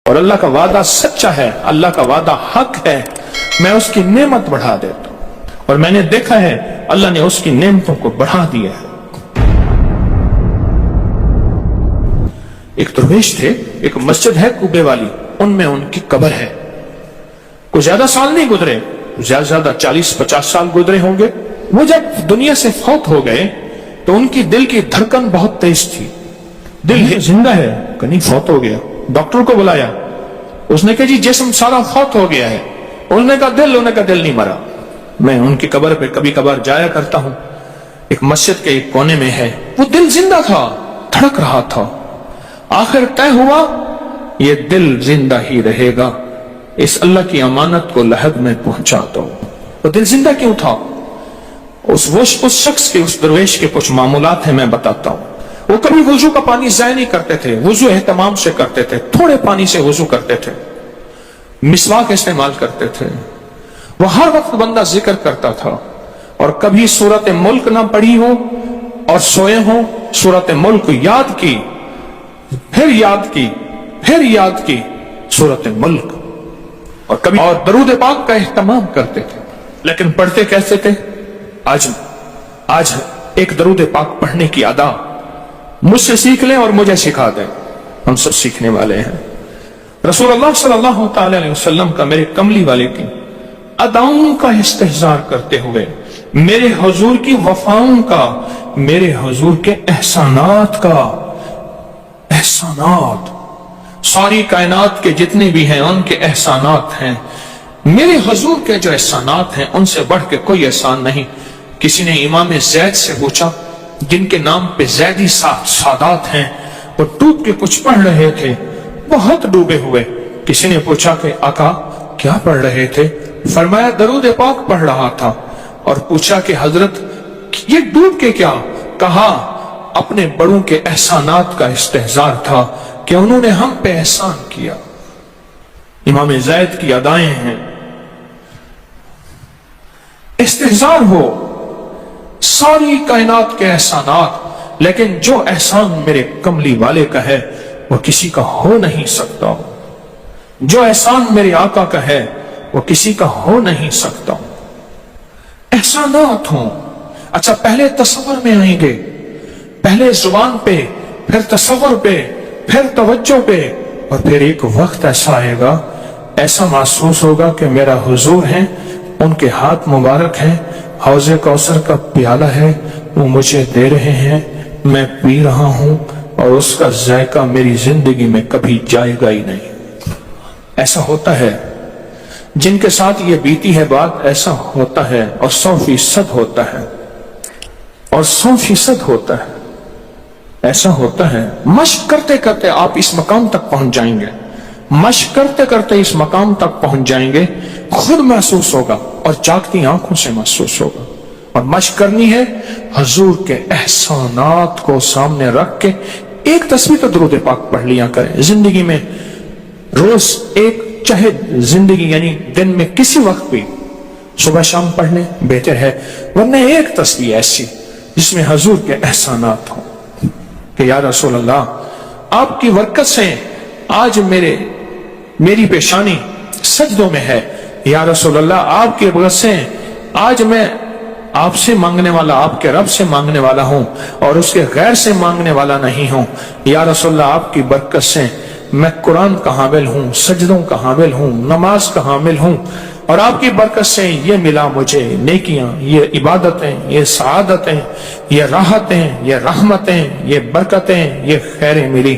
اور اللہ کا وعدہ سچا ہے، اللہ کا وعدہ حق ہے، میں اس کی نعمت بڑھا دیتا ہوں، اور میں نے دیکھا ہے اللہ نے اس کی نعمتوں کو بڑھا دیا ہے۔ ایک درویش تھے، ایک مسجد ہے کوبے والی، ان میں ان کی قبر ہے۔ کوئی زیادہ سال نہیں گزرے، زیادہ 40-50 سال گزرے ہوں گے۔ وہ جب دنیا سے فوت ہو گئے تو ان کی دل کی دھڑکن بہت تیز تھی، دل زندہ ہے کہ نہیں فوت ہو گیا۔ ڈاکٹر کو بلایا، اس نے کہا جی جسم سارا فوت ہو گیا ہے۔ انہوں نے کہا دل نہیں مرا۔ میں ان کی قبر پہ کبھی کبھار جایا کرتا ہوں، ایک مسجد کے ایک کونے میں ہے، وہ دل زندہ تھا، دھڑک رہا تھا۔ آخر طے ہوا یہ دل زندہ ہی رہے گا، اس اللہ کی امانت کو لحد میں پہنچاتا ہوں۔ وہ دل زندہ کیوں تھا؟ اس شخص کے، اس درویش کے کچھ معمولات ہیں، میں بتاتا ہوں۔ وہ کبھی وضو کا پانی ضائع نہیں کرتے تھے، وضو اہتمام سے کرتے تھے، تھوڑے پانی سے وضو کرتے تھے، مسواک استعمال کرتے تھے۔ وہ ہر وقت بندہ ذکر کرتا تھا، اور کبھی سورۃ ملک نہ پڑھی ہو اور سوئے ہوں، سورۃ ملک یاد کی، پھر یاد کی، پھر یاد کی سورۃ ملک، اور کبھی اور درود پاک کا اہتمام کرتے تھے۔ لیکن پڑھتے کیسے تھے؟ آج ایک درود پاک پڑھنے کی ادا مجھ سے سیکھ لیں اور مجھے سکھا دیں، ہم سب سیکھنے والے ہیں۔ رسول اللہ صلی اللہ تعالی علیہ وسلم کا، میرے کملی والے کی اداؤں کا استحضار کرتے ہوئے، میرے حضور کی وفاؤں کا، میرے حضور کے احسانات کا، احسانات ساری کائنات کے جتنے بھی ہیں ان کے احسانات ہیں۔ میرے حضور کے جو احسانات ہیں ان سے بڑھ کے کوئی احسان نہیں۔ کسی نے امام زید سے پوچھا، جن کے نام پہ زیدی سادات ہیں، وہ ڈوب کے کچھ پڑھ رہے تھے، بہت ڈوبے ہوئے۔ کسی نے پوچھا کہ آقا کیا پڑھ رہے تھے؟ فرمایا درود پاک پڑھ رہا تھا۔ اور پوچھا کہ حضرت یہ ڈوب کے کیا؟ کہا اپنے بڑوں کے احسانات کا استحضار تھا کہ انہوں نے ہم پہ احسان کیا۔ امام زید کی ادائیں ہیں، استحضار ہو ساری کائنات کے احسانات، لیکن جو احسان میرے کملی والے کا ہے وہ کسی کا ہو نہیں سکتا، جو احسان میرے آقا کا ہے وہ کسی کا ہو نہیں سکتا۔ احسانات ہوں، اچھا پہلے تصور میں آئیں گے، پہلے زبان پہ، پھر تصور پہ، پھر توجہ پہ، اور پھر ایک وقت ایسا آئے گا، ایسا محسوس ہوگا کہ میرا حضور ہے، ان کے ہاتھ مبارک ہیں، حوض کوثر کا پیالہ ہے، وہ مجھے دے رہے ہیں، میں پی رہا ہوں، اور اس کا ذائقہ میری زندگی میں کبھی جائے گا ہی نہیں۔ ایسا ہوتا ہے، جن کے ساتھ یہ بیتی ہے بات، ایسا ہوتا ہے، اور 100% ہوتا ہے، اور 100% ہوتا ہے، ایسا ہوتا ہے۔ مشق کرتے کرتے آپ اس مقام تک پہنچ جائیں گے، مشق کرتے کرتے اس مقام تک پہنچ جائیں گے، خود محسوس ہوگا اور جاگتی آنکھوں سے محسوس ہوگا۔ اور مشق کرنی ہے حضور کے احسانات کو سامنے رکھ کے۔ ایک تسبیح تو درود پاک پڑھ لیا کریں زندگی میں، روز ایک، چاہے زندگی یعنی دن میں کسی وقت بھی صبح شام پڑھ لیں، بہتر ہے، ورنہ ایک تسبیح ایسی جس میں حضور کے احسانات ہوں کہ یا رسول اللہ آپ کی برکت سے آج میری پیشانی سجدوں میں ہے، یا رسول اللہ آپ کی برکت سے آج میں آپ سے مانگنے والا، آپ کے رب سے مانگنے والا ہوں، اور اس کے غیر سے مانگنے والا نہیں ہوں، یا رسول اللہ آپ کی برکت سے میں قرآن کا حامل ہوں، سجدوں کا حامل ہوں، نماز کا حامل ہوں، اور آپ کی برکت سے یہ ملا مجھے نیکیاں، یہ عبادتیں، یہ سعادتیں، یہ راحتیں، یہ رحمتیں، یہ برکتیں، یہ خیریں ملی،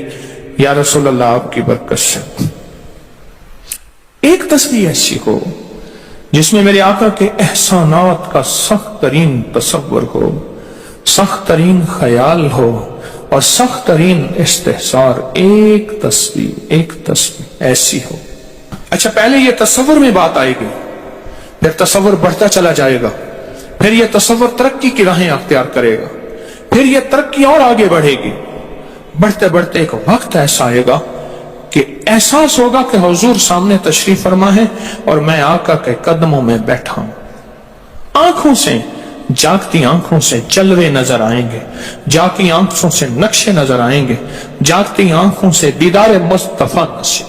یا رسول اللہ آپ کی برکت سے۔ ایک تسبیح ایسی ہو جس میں میرے آقا کے احسانات کا سخت ترین تصور ہو، سخت ترین خیال ہو، اور سخت ترین استحضار۔ ایک تسبیح ایسی ہو۔ اچھا پہلے یہ تصور میں بات آئے گی، پھر تصور بڑھتا چلا جائے گا، پھر یہ تصور ترقی کی راہیں اختیار کرے گا، پھر یہ ترقی اور آگے بڑھے گی۔ بڑھتے بڑھتے ایک وقت ایسا آئے گا کہ احساس ہوگا کہ حضور سامنے تشریف فرما ہے اور میں آقا کے قدموں میں بیٹھا ہوں۔ آنکھوں سے، جاگتی آنکھوں سے جلوے نظر آئیں گے، جاگتی آنکھوں سے نقشے نظر آئیں گے، جاگتی آنکھوں سے دیدار مصطفیٰ نصیب۔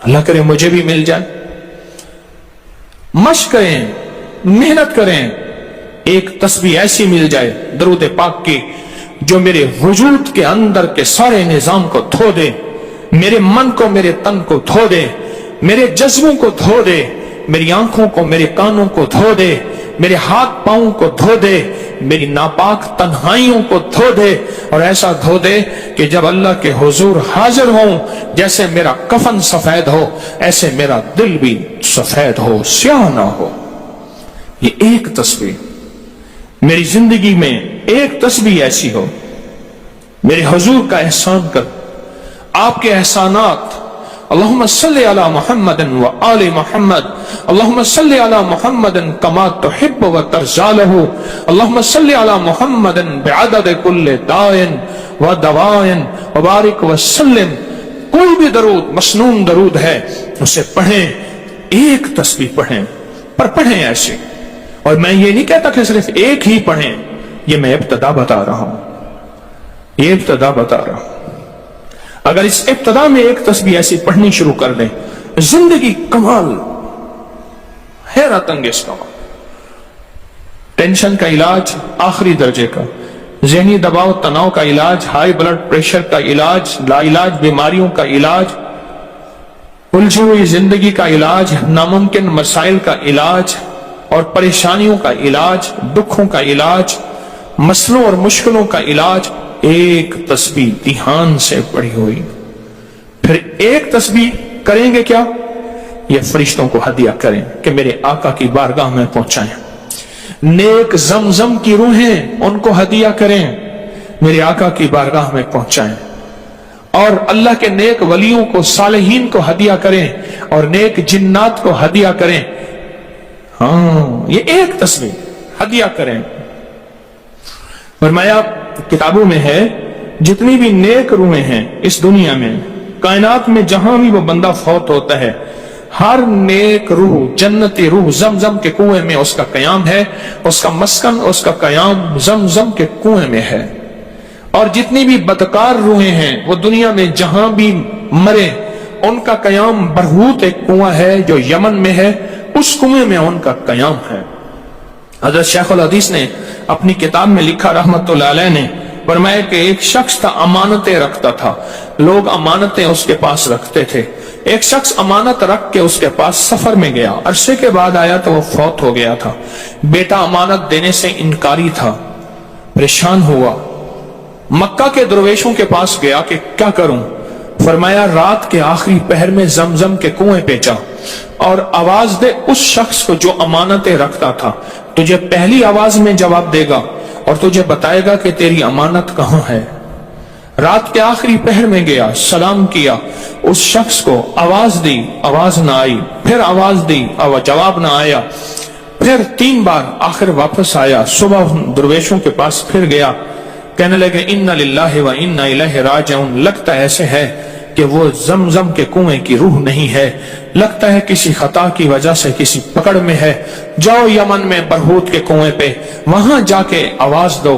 اللہ کرے مجھے بھی مل جائے. مشق کریں, محنت کریں, ایک تسبیح ایسی مل جائے درود پاک کی جو میرے وجود کے اندر کے سارے نظام کو دھو دے, میرے من کو, میرے تن کو دھو دے, میرے جذبوں کو دھو دے, میری آنکھوں کو, میرے کانوں کو دھو دے, میرے ہاتھ پاؤں کو دھو دے, میری ناپاک تنہائیوں کو دھو دے, اور ایسا دھو دے کہ جب اللہ کے حضور حاضر ہوں جیسے میرا کفن سفید ہو ایسے میرا دل بھی سفید ہو, سیاہ نہ ہو. یہ ایک تسبیح میری زندگی میں, ایک تسبیح ایسی ہو. میرے حضور کا احسان کر, آپ کے احسانات. اللہم صلی علی محمد و آل محمد, اللہم صلی علی محمد کما تحب و ترضی لہ, اللہم صلی علی محمد بعدد کل دائن و دوائن وبارک وسلم. کوئی بھی درود, مسنون درود ہے, اسے پڑھیں, ایک تسبیح پڑھیں, پر پڑھیں ایسے. اور میں یہ نہیں کہتا کہ صرف ایک ہی پڑھیں, یہ میں ابتدا بتا رہا ہوں, یہ ابتدا بتا رہا ہوں. اگر اس ابتدا میں ایک تسبیح ایسی پڑھنی شروع کر دیں, زندگی کمال, حیرت انگیز کمال. ٹینشن کا علاج آخری درجے کا, ذہنی دباؤ تناؤ کا علاج, ہائی بلڈ پریشر کا علاج, لا علاج بیماریوں کا علاج, الجھی ہوئی زندگی کا علاج, ناممکن مسائل کا علاج اور پریشانیوں کا علاج, دکھوں کا علاج, مسئلوں اور مشکلوں کا علاج, ایک تسبیح دھیان سے پڑھی ہوئی. پھر ایک تسبیح کریں گے کیا, یہ فرشتوں کو ہدیہ کریں کہ میرے آقا کی بارگاہ میں پہنچائیں. نیک زمزم کی روحیں ان کو ہدیہ کریں, میرے آقا کی بارگاہ میں پہنچائیں. اور اللہ کے نیک ولیوں کو, صالحین کو ہدیہ کریں, اور نیک جنات کو ہدیہ کریں. ہاں, یہ ایک تسبیح ہدیہ کریں. فرمایا کتابوں میں ہے جتنی بھی نیک روحیں ہیں اس دنیا میں, کائنات میں جہاں بھی وہ بندہ فوت ہوتا ہے, ہر نیک روح, جنتی روح زمزم کے کنویں میں اس کا قیام ہے, اس کا مسکن, اس کا قیام زمزم کے کنویں میں ہے. اور جتنی بھی بدکار روحیں ہیں وہ دنیا میں جہاں بھی مرے, ان کا قیام برہوت ایک کنواں ہے جو یمن میں ہے, اس کنویں میں ان کا قیام ہے. حضرت شیخ الحدیث نے اپنی کتاب میں لکھا رحمت اللہ علیہ نے, فرمایا کہ ایک شخص تھا امانتیں رکھتا تھا, لوگ امانتیں اس کے پاس رکھتے تھے. ایک شخص امانت رکھ کے اس کے پاس سفر میں گیا, عرصے کے بعد آیا تو وہ فوت ہو گیا تھا. بیٹا امانت دینے سے انکاری تھا, پریشان ہوا, مکہ کے درویشوں کے پاس گیا کہ کیا کروں. فرمایا رات کے آخری پہر میں زمزم کے کنویں پہ جا اور آواز دے اس شخص کو جو امانتیں رکھتا تھا, تجھے پہلی آواز میں جواب دے گا اور تجھے بتائے گا کہ تیری امانت کہاں ہے. رات کے آخری پہر میں گیا, سلام کیا, اس شخص کو آواز دی, آواز نہ آئی, پھر آواز دی, جواب نہ آیا, پھر 3 بار, آخر واپس آیا. صبح درویشوں کے پاس پھر گیا, کہنے لگے انا للہ و انا الیہ راجعون. لگتا ایسے ہے کہ وہ زمزم کے کنویں کی روح نہیں ہے, لگتا ہے کسی خطا کی وجہ سے کسی پکڑ میں ہے. جاؤ یمن میں برہوت کے کنویں پہ, وہاں جا کے آواز دو.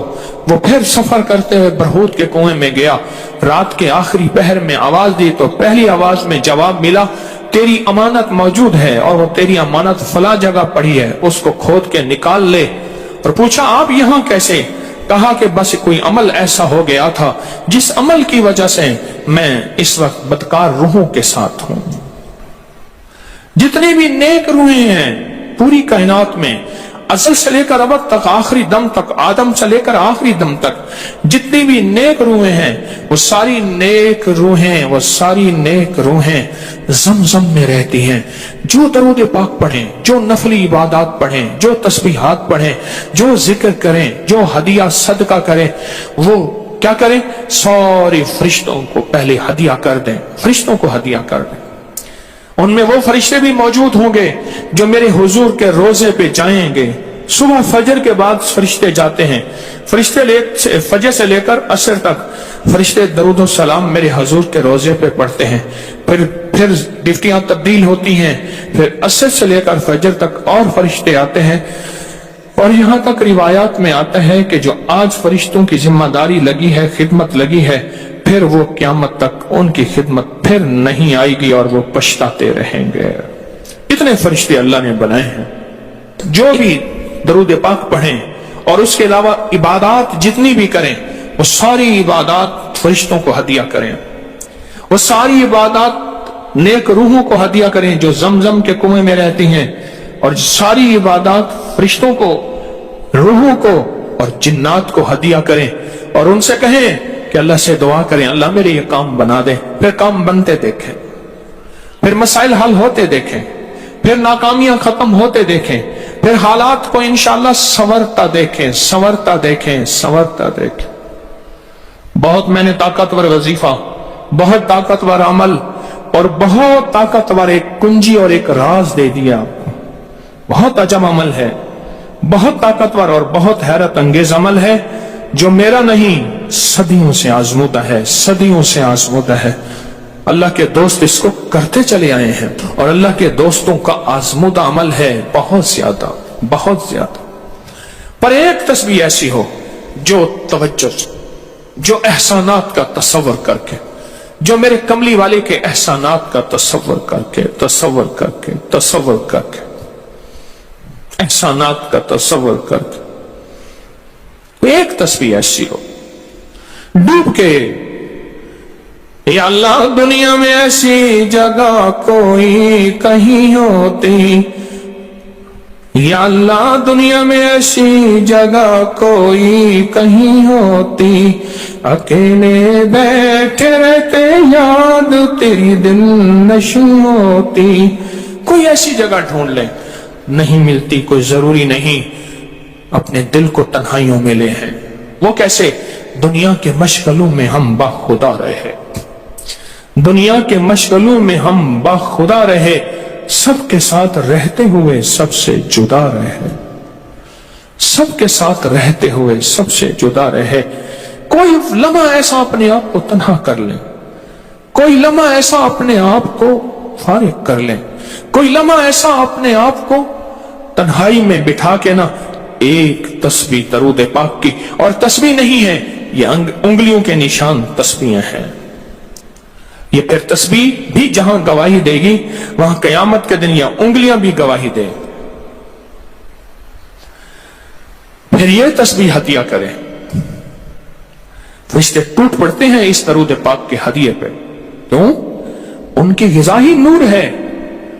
وہ پھر سفر کرتے ہوئے برہوت کے کنویں میں گیا, رات کے آخری پہر میں آواز دی تو پہلی آواز میں جواب ملا, تیری امانت موجود ہے اور وہ تیری امانت فلاں جگہ پڑی ہے, اس کو کھود کے نکال لے. اور پوچھا آپ یہاں کیسے؟ کہا کہ بس کوئی عمل ایسا ہو گیا تھا جس عمل کی وجہ سے میں اس وقت بدکار روحوں کے ساتھ ہوں. جتنی بھی نیک روحیں ہیں پوری کائنات میں, ازل سے لے کر ابد تک, آخری دم تک, آدم سے لے کر آخری دم تک, جتنی بھی نیک روحیں ہیں وہ ساری نیک روحیں, وہ ساری نیک روحیں زمزم میں رہتی ہیں. جو درود پاک پڑھیں, جو نفلی عبادات پڑھیں, جو تسبیحات پڑھیں, جو ذکر کریں, جو ہدیہ صدقہ کریں, وہ کیا کریں, سارے فرشتوں کو پہلے ہدیہ کر دیں, فرشتوں کو ہدیہ کر دیں. ان میں وہ فرشتے بھی موجود ہوں گے جو میرے حضور کے روزے پہ جائیں گے. صبح فجر کے بعد فرشتے جاتے ہیں, فرشتے فجر سے لے کر عصر تک فرشتے درود و سلام میرے حضور کے روزے پہ پڑھتے ہیں. پھر ڈیوٹیاں تبدیل ہوتی ہیں, پھر عصر سے لے کر فجر تک اور فرشتے آتے ہیں. اور یہاں تک روایات میں آتا ہے کہ جو آج فرشتوں کی ذمہ داری لگی ہے, خدمت لگی ہے, پھر وہ قیامت تک ان کی خدمت پھر نہیں آئے گی اور وہ پچھتاتے رہیں گے۔ اتنے فرشتے اللہ نے بنائے ہیں، جو بھی درود پاک پڑھیں اور اس کے علاوہ عبادات جتنی بھی کریں، وہ ساری عبادات فرشتوں کو ہدیہ کریں، وہ ساری عبادات نیک روحوں کو ہدیہ کریں جو زمزم کے کنویں میں رہتی ہیں، اور ساری عبادات فرشتوں کو، روحوں کو اور جنات کو ہدیہ کریں، اور ان سے کہیں کہ اللہ سے دعا کریں اللہ میرے یہ کام بنا دے۔ پھر کام بنتے دیکھیں، پھر مسائل حل ہوتے دیکھیں، پھر ناکامیاں ختم ہوتے دیکھیں، پھر حالات کو انشاءاللہ سنورتا دیکھیں، سنورتا دیکھیں، سنورتا دیکھیں۔ بہت میں نے طاقتور وظیفہ، بہت طاقتور عمل اور بہت طاقتور ایک کنجی اور ایک راز دے دیا، بہت عجب عمل ہے، بہت طاقتور اور بہت حیرت انگیز عمل ہے جو میرا نہیں، صدیوں سے آزمودہ ہے، صدیوں سے آزمودہ ہے۔ اللہ کے دوست اس کو کرتے چلے آئے ہیں، اور اللہ کے دوستوں کا آزمودہ عمل ہے بہت زیادہ، بہت زیادہ۔ پر ایک تسبیح ایسی ہو جو توجہ، جو احسانات کا تصور کر کے، جو میرے کملی والے کے احسانات کا تصور کر کے، تصور کر کے، تصور کر کے، احسانات کا تصور کر کے ایک تسبیح ایسی ہو ڈوب کے، یا اللہ دنیا میں ایسی جگہ کوئی کہیں ہوتی، یا اللہ دنیا میں ایسی جگہ کوئی کہیں ہوتی، اکیلے بیٹھے رہتے یاد تیری دل نشیں ہوتی۔ کوئی ایسی جگہ ڈھونڈ لیں، نہیں ملتی، کوئی ضروری نہیں اپنے دل کو تنہائیوں میں لے ہیں۔ وہ کیسے؟ دنیا کے مشغلوں میں ہم باخدا رہے، دنیا کے مشغلوں میں ہم باخدا رہے، سب کے ساتھ رہتے ہوئے سب سے جدا رہے، سب کے ساتھ رہتے ہوئے سب سے جدا رہے۔ کوئی لمحہ ایسا اپنے آپ کو تنہا کر لیں، کوئی لمحہ ایسا اپنے آپ کو فارغ کر لیں، کوئی لمحہ ایسا اپنے آپ کو تنہائی میں بٹھا کے نا ایک تسبیح درود پاک کی، اور تسبیح نہیں ہے یہ انگلیوں کے نشان تسبیحیں ہیں۔ یہ پھر تسبیح بھی جہاں گواہی دے گی وہاں قیامت کے دن یہ انگلیاں بھی گواہی دے۔ پھر یہ تسبیح ہدیہ کریں، فرشتے ٹوٹ پڑتے ہیں اس درود پاک کے ہدیے پہ۔ کیوں؟ ان کی غذا ہی نور ہے،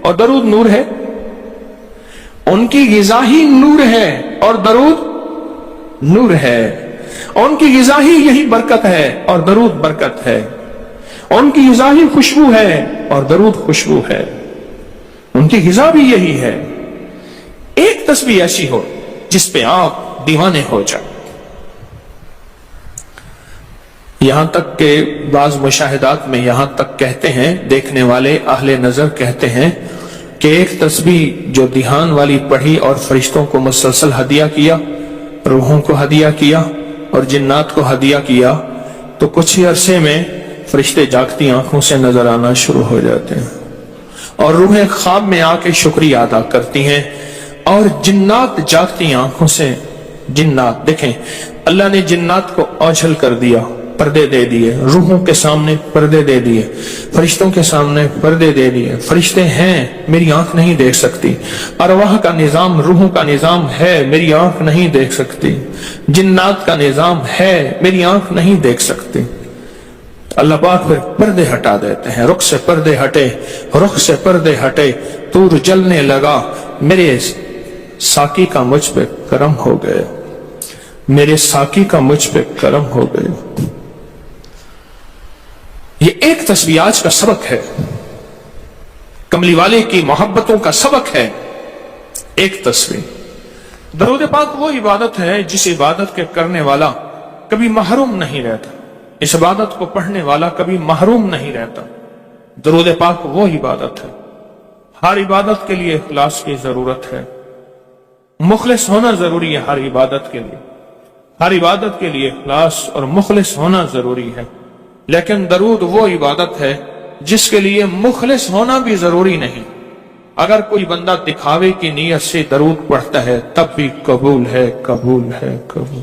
اور درود نور ہے، ان کی غذا ہی نور ہے اور درود نور ہے، ان کی غذا ہی یہی برکت ہے اور درود برکت ہے، ان کی غذا ہی خوشبو ہے اور درود خوشبو ہے، ان کی غذا بھی یہی ہے۔ ایک تسبیح ایسی ہو جس پہ آپ دیوانے ہو جائیں۔ یہاں تک کہ بعض مشاہدات میں یہاں تک کہتے ہیں، دیکھنے والے اہل نظر کہتے ہیں کہ ایک تسبیح جو دھیان والی پڑھی اور فرشتوں کو مسلسل ہدیہ کیا، روحوں کو ہدیہ کیا اور جنات کو ہدیہ کیا، تو کچھ ہی عرصے میں فرشتے جاگتی آنکھوں سے نظر آنا شروع ہو جاتے ہیں، اور روحیں خواب میں آ کے شکریہ ادا کرتی ہیں، اور جنات جاگتی آنکھوں سے، جنات دیکھیں اللہ نے جنات کو اوجھل کر دیا، پردے دے دیے، روحوں کے سامنے پردے دے دیے، فرشتوں کے سامنے پردے دے دیے۔ فرشتے ہیں، میری آنکھ نہیں دیکھ سکتی، ارواح کا نظام، روحوں کا نظام ہے، میری آنکھ نہیں دیکھ سکتی، جنات کا نظام ہے، میری آنکھ نہیں دیکھ سکتی۔ اللہ پاک پھر پردے ہٹا دیتے ہیں، رخ سے پردے ہٹے، رخ سے پردے ہٹے، طور جلنے لگا، میرے ساقی کا مجھ پہ کرم ہو گئے، میرے ساقی کا مجھ پہ کرم ہو گئے۔ یہ ایک تسبیح آج کا سبق ہے، کملی والے کی محبتوں کا سبق ہے، ایک تسبیح۔ درود پاک وہ عبادت ہے جس عبادت کے کرنے والا کبھی محروم نہیں رہتا، اس عبادت کو پڑھنے والا کبھی محروم نہیں رہتا۔ درود پاک وہ عبادت ہے، ہر عبادت کے لیے اخلاص کی ضرورت ہے، مخلص ہونا ضروری ہے، ہر عبادت کے لیے، ہر عبادت کے لیے اخلاص اور مخلص ہونا ضروری ہے۔ لیکن درود وہ عبادت ہے جس کے لیے مخلص ہونا بھی ضروری نہیں۔ اگر کوئی بندہ دکھاوے کی نیت سے درود پڑھتا ہے تب بھی قبول ہے، قبول ہے، قبول،